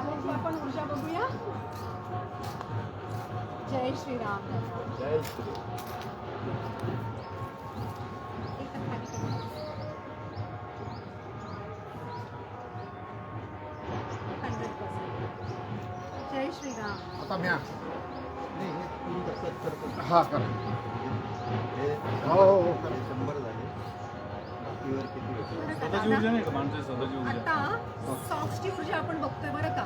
त्याची आपण ऊर्जा बघूया. जय श्रीराम. जय श्री. जय श्रीराम. आता म्या नाही हे तुम्ही कसं करतो हा करा. हे हो हो हो 100 झाले बाकीवर किती होते? स्वतःची ऊर्जा नाही का माणसाची स्वतःची ऊर्जा. आता सॉक्सची ऊर्जा आपण बघतोय बरं का.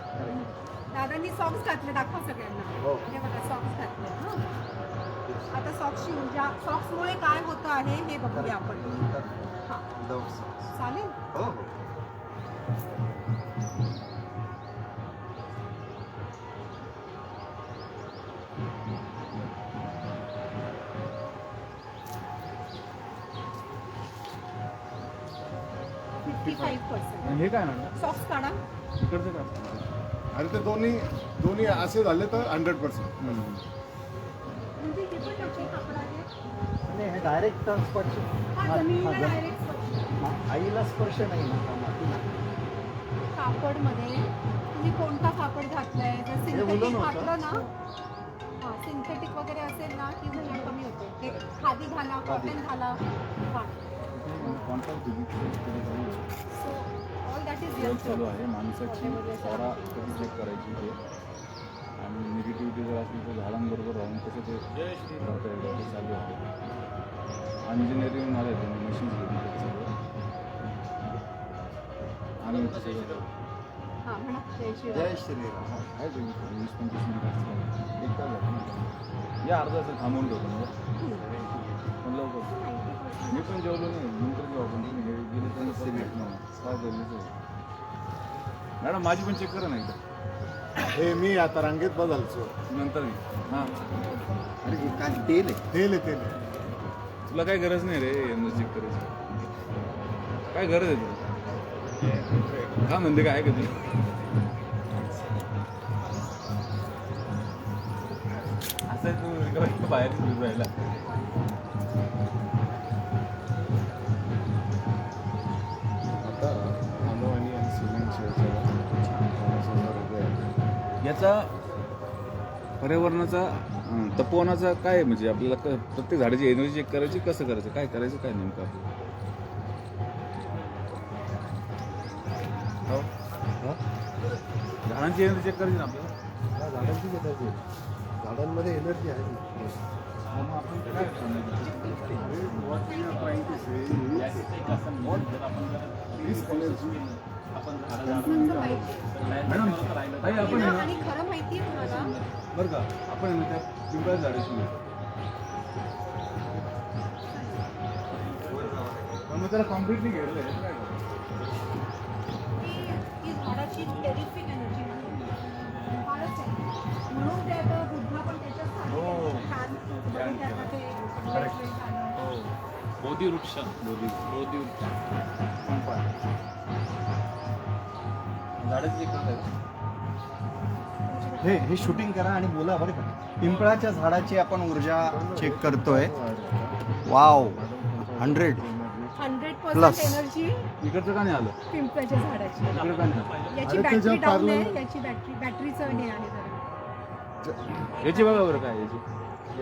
दादांनी सॉक्स घातले, दाखवा सगळ्यांना. हो. हे बघा सॉक्स घातले. आता सॉक्सची ऊर्जा, सॉक्समुळे काय होतं आहे हे बघूया आपण. हां चालेल. हो हो 55%. हे काय म्हणतात सॉक्स काढा. इकडचं काय. आणि ते दोन्ही असे झाले तर 100%. म्हणजे हे पण त्याची कापड आहे. नाही हे डायरेक्ट स्पर्श हा जमिनीला डायरेक्ट स्पर्श. आईला स्पर्श नाही ना मातीला. कापडमध्ये तुम्ही कोणता कापड घातलाय? जर सिंथेटिक उलन होतं. घातलं ना, हां सिंथेटिक वगैरे असेल ना की ऊर्जा कमी होते. हे खादी घाला, कॉटन घाला. हां सो ऑल दॅट इज वर चालू आहे माणसाची सारा कधी चेक करायची ते आणि निगेटिव्हिटी जर असली तर झाडांबरोबर राहून कसं ते करता येईल ते चालू आहे. इंजिनिअरिंग आलं आहे त्यांनी मशीन्स घेतली सगळं आणि ते सगळं हां म्हणा जय श्रीराम. जय श्रीराम. काय ते 20-25 मिनिट एक तास झाला ना. या अर्धा तास थांबवून ठेवतो पण लवकर. मी पण जेवलो नाही नंतर जेव्हा पण तुम्ही गेले तर भेट नाही काय जेवलीच. मॅडम माझी पण चेक करा ना एकदा. हे मी आता रांगेत बदलतो. नंतर मी हां अरे हे काय तेल आहे? तेल आहे तेल. तुला काय गरज नाही रे यांना चेक करायची. काय गरज आहे तुला का म्हणते काय का तुला. असं तू बाहेर फिरून राहिला. आता अनोवानी आणि सिमेंटच्या याचा पर्यावरणाचा तपोवनाचा काय म्हणजे आपल्याला प्रत्येक झाडाची एनर्जी चेक करायची कसं करायचं काय करायचं काय नेमकं आपलं. हो झाडांची एनर्जी चेक करायची ना आपल्याला. झाडांची एनर्जी झाडांमध्ये एनर्जी आहे. मग आपण काय तुमचं माहिती. मॅडम ताई आपण आहे ना आणि खरं माहिती आहे तुम्हाला, बरं का आपण आहे ना त्या पिंपळाच्या झाडाची घेऊ. पण मग त्याला कॉम्प्लिटली घेतलं आहे काय ही झाडाची टेरिफिक एनर्जी फारच आहे. म्हणून ते आता बुद्धा पण त्याच्यात हो. छान छान त्यांना ते Correct. आलं. बोधिवृक्ष बोधिवृक्ष झाडाची हे शूटिंग करा आणि बोला बरं का. पिंपळाच्या झाडाची आपण ऊर्जा चेक करतोय. Wow 100 100% Plus. एनर्जी इकडचं का नाही आलं पिंपळाच्या झाडाची. इकडं का नाही आलं? याची अरे बॅटरी त्याच्या डाऊन आहे. parallel- याची बॅटरीचं हे आहे जरा. याची बघा बरं काय याची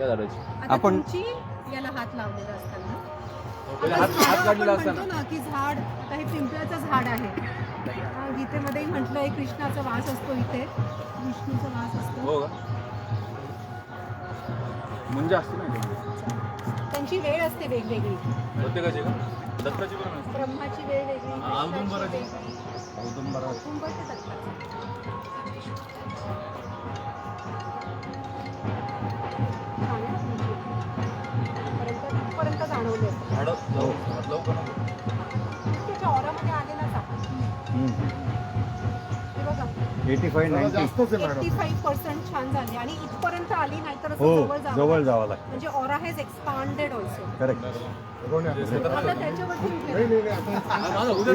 या झाडाची आता आपण- तुमची याला हात लावलेला असताना पहिले आता हात झाडं हात काढलेला आपण असताना म्हणतो ना की झाड, आता हे पिंपळाचं झाड आहे. गीतेमध्येही म्हटलंय कृष्णाचा वास असतो इथे, विष्णूचा वास असतो. हो का म्हणजे असते ना त्यांची वेळ असते वेगवेगळी. प्रत्येकाची का दत्ताची पण असते. ब्रह्माची वेळ वेगळी, कृष्णाची औदुंबराची. वेगळी. औदुंबर ते दत्ताचं. छान आहे तुमची. इथपर्यंत जाणवलं. झाडं हात लावू का नको? त्याच्या ऑरामध्ये आलेलाच आहे. हे बघा 85 जरा 90 जास्तच आहे मॅडम. 85% छान झाली आणि इथपर्यंत आली नाही तर हो जवळ जावं लागतं. म्हणजे aura has expanded also. Correct. रोण्या. आता त्याच्यावरती नाही नाही नाही आता माझा उद्या